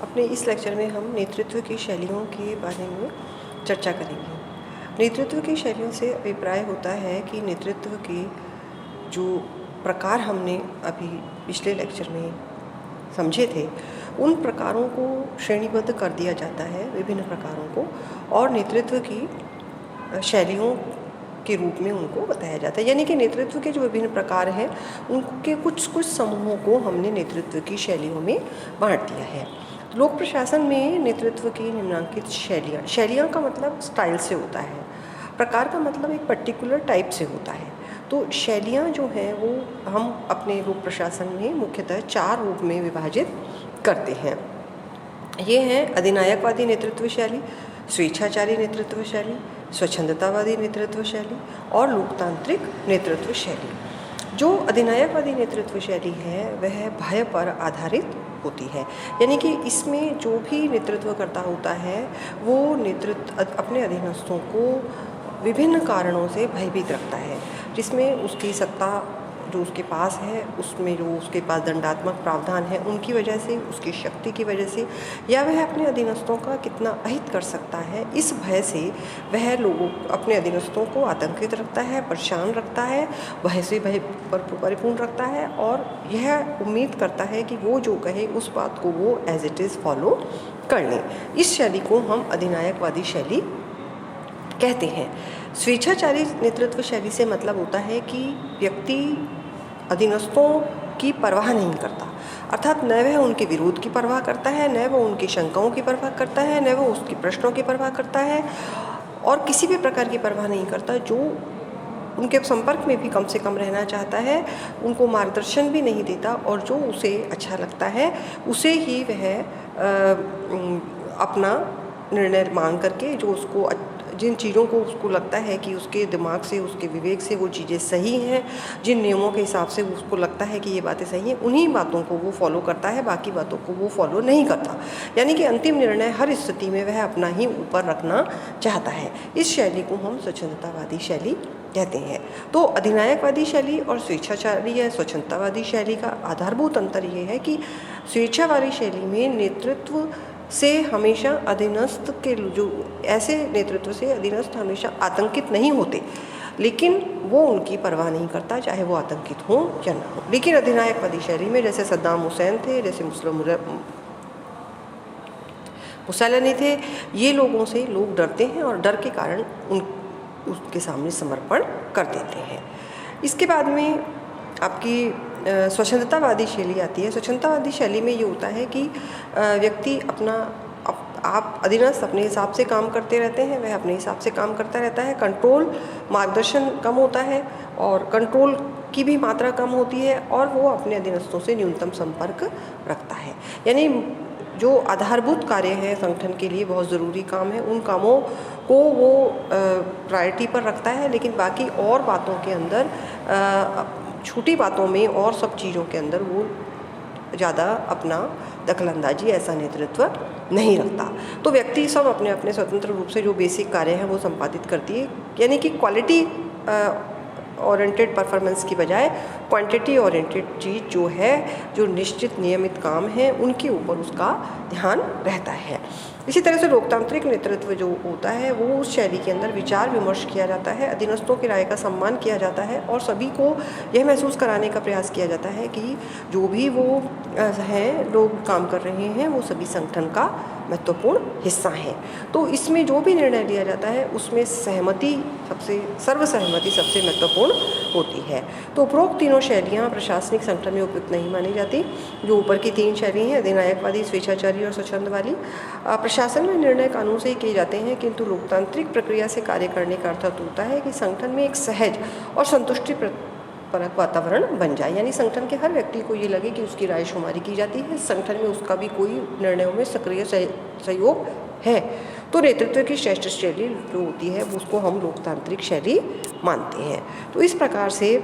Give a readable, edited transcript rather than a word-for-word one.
अपने इस लेक्चर में हम नेतृत्व की शैलियों के बारे में चर्चा करेंगे। नेतृत्व की शैलियों से अभिप्राय होता है कि नेतृत्व के जो प्रकार हमने अभी पिछले लेक्चर में समझे थे, उन प्रकारों को श्रेणीबद्ध कर दिया जाता है, विभिन्न प्रकारों को, और नेतृत्व की शैलियों के रूप में उनको बताया जाता है। यानी कि नेतृत्व के जो विभिन्न प्रकार हैं, उनके कुछ समूहों को हमने नेतृत्व की शैलियों में बांट दिया है। लोक प्रशासन में नेतृत्व की निम्नांकित शैलियाँ का मतलब स्टाइल से होता है, प्रकार का मतलब एक पर्टिकुलर टाइप से होता है। तो शैलियाँ जो हैं वो हम अपने लोक प्रशासन में मुख्यतः 4 रूप में विभाजित करते हैं। ये हैं अधिनायकवादी नेतृत्व शैली, स्वेच्छाचारी नेतृत्व शैली, स्वच्छंदतावादी नेतृत्व शैली और लोकतांत्रिक नेतृत्व शैली। जो अधिनायकवादी नेतृत्व शैली है वह भय पर आधारित होती है, यानी कि इसमें जो भी नेतृत्व करता होता है वो नेतृत्व अपने अधीनस्थों को विभिन्न कारणों से भयभीत रखता है, जिसमें उसकी सत्ता जो उसके पास है, उसमें जो उसके पास दंडात्मक प्रावधान है उनकी वजह से, उसकी शक्ति की वजह से, या वह अपने अधीनस्थों का कितना अहित कर सकता है, इस भय से वह लोगों अपने अधीनस्थों को आतंकित रखता है, परेशान रखता है, भय से भय परिपूर्ण रखता है और यह उम्मीद करता है कि वो जो कहे उस बात को वो एज इट इज़ फॉलो कर लें। इस शैली को हम अधिनायकवादी शैली कहते हैं। स्वेच्छाचारी नेतृत्व शैली से मतलब होता है कि व्यक्ति अधीनस्थों की परवाह नहीं करता, अर्थात न वह उनके विरोध की परवाह करता है, न वह उनकी शंकाओं की परवाह करता है, न वह उसके प्रश्नों की परवाह करता है और किसी भी प्रकार की परवाह नहीं करता। जो उनके संपर्क में भी कम से कम रहना चाहता है, उनको मार्गदर्शन भी नहीं देता और जो उसे अच्छा लगता है उसे ही वह अपना निर्णय मान करके, जो उसको जिन चीज़ों को उसको लगता है कि उसके दिमाग से, उसके विवेक से वो चीज़ें सही हैं, जिन नियमों के हिसाब से उसको लगता है कि ये बातें सही हैं, उन्हीं बातों को वो फॉलो करता है, बाकी बातों को वो फॉलो नहीं करता। यानी कि अंतिम निर्णय हर स्थिति में वह अपना ही ऊपर रखना चाहता है। इस शैली को हम स्वच्छंदतावादी शैली कहते हैं। तो अधिनायकवादी शैली और स्वेच्छाचारी या स्वच्छंदतावादी शैली का आधारभूत अंतर ये है कि स्वेच्छा वाली शैली में नेतृत्व से हमेशा अधीनस्थ के जो ऐसे नेतृत्व से अधीनस्थ हमेशा आतंकित नहीं होते, लेकिन वो उनकी परवाह नहीं करता, चाहे वो आतंकित हो या ना हो। लेकिन अधिनायकवादी शैली में जैसे सद्दाम हुसैन थे, जैसे मुसैलनी थे, ये लोगों से लोग डरते हैं और डर के कारण उसके सामने समर्पण कर देते हैं। इसके बाद में आपकी स्वच्छंदतावादी शैली आती है। स्वच्छंदतावादी शैली में ये होता है कि व्यक्ति अपना आप अधीनस्थ अपने हिसाब से काम करते रहते हैं, वह अपने हिसाब से काम करता रहता है। कंट्रोल, मार्गदर्शन कम होता है और कंट्रोल की भी मात्रा कम होती है और वो अपने अधीनस्थों से न्यूनतम संपर्क रखता है। यानी जो आधारभूत कार्य है संगठन के लिए बहुत ज़रूरी काम है, उन कामों को वो प्रायोरिटी पर रखता है, लेकिन बाकी और बातों के अंदर, छोटी बातों में और सब चीज़ों के अंदर वो ज़्यादा अपना दखलंदाजी, ऐसा नेतृत्व नहीं रखता। तो व्यक्ति सब अपने अपने स्वतंत्र रूप से जो बेसिक कार्य हैं वो संपादित करती है, यानी कि क्वालिटी ओरिएंटेड परफॉर्मेंस की बजाय क्वांटिटी ओरिएंटेड चीज़ जो है, जो निश्चित नियमित काम है, उनके ऊपर उसका ध्यान रहता है। इसी तरह से लोकतांत्रिक नेतृत्व जो होता है वो उस शैली के अंदर विचार विमर्श किया जाता है, अधीनस्थों की राय का सम्मान किया जाता है और सभी को यह महसूस कराने का प्रयास किया जाता है कि जो भी वो हैं लोग काम कर रहे हैं वो सभी संगठन का महत्वपूर्ण हिस्सा है। तो इसमें जो भी निर्णय लिया जाता है उसमें सर्वसहमति सबसे महत्वपूर्ण होती है। तो उपरोक्त तीनों शैलियाँ प्रशासनिक संगठन में उपयुक्त नहीं मानी जाती। जो ऊपर की 3 शैली हैं, अधिनायकवादी, स्वेच्छाचारी और स्वच्छंद वाली, प्रशासन में निर्णय कानून से ही किए जाते हैं, किंतु लोकतांत्रिक प्रक्रिया से कार्य करने का अर्थ होता है कि संगठन में एक सहज और संतुष्टि परक वातावरण बन जाए, यानी संगठन के हर व्यक्ति को ये लगे कि उसकी राय शुमारी की जाती है, संगठन में उसका भी कोई निर्णयों में सक्रिय सहयोग है। तो नेतृत्व की श्रेष्ठ शैली जो होती है उसको हम लोकतांत्रिक शैली मानते हैं। तो इस प्रकार से